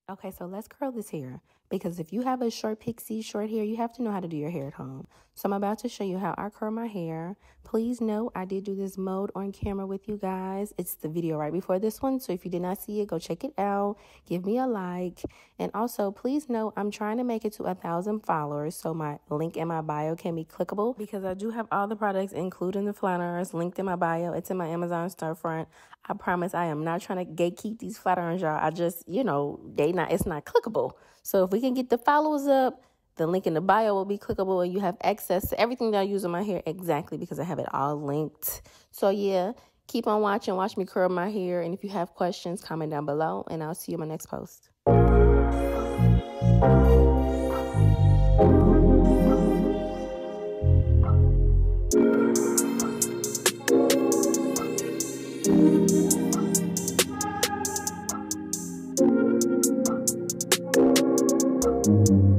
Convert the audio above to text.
Okay, so let's curl this hair because if you have a short pixie, short hair, you have to know how to do your hair at home. So I'm about to show you how I curl my hair. Please note I did do this mode on camera with you guys. It's the video right before this one. So if you did not see it, go check it out. Give me a like. And also, please note I'm trying to make it to 1,000 followers so my link in my bio can be clickable because I do have all the products, including the flat irons, linked in my bio. It's in my Amazon storefront. I promise I am not trying to gatekeep these flat irons, y'all. I just, it's not clickable. So if we can get the followers up, the link in the bio will be clickable and you have access to everything that I use on my hair exactly because I have it all linked. So yeah, keep on watching. Watch me curl my hair. And if you have questions, comment down below and I'll see you in my next post. Thank you.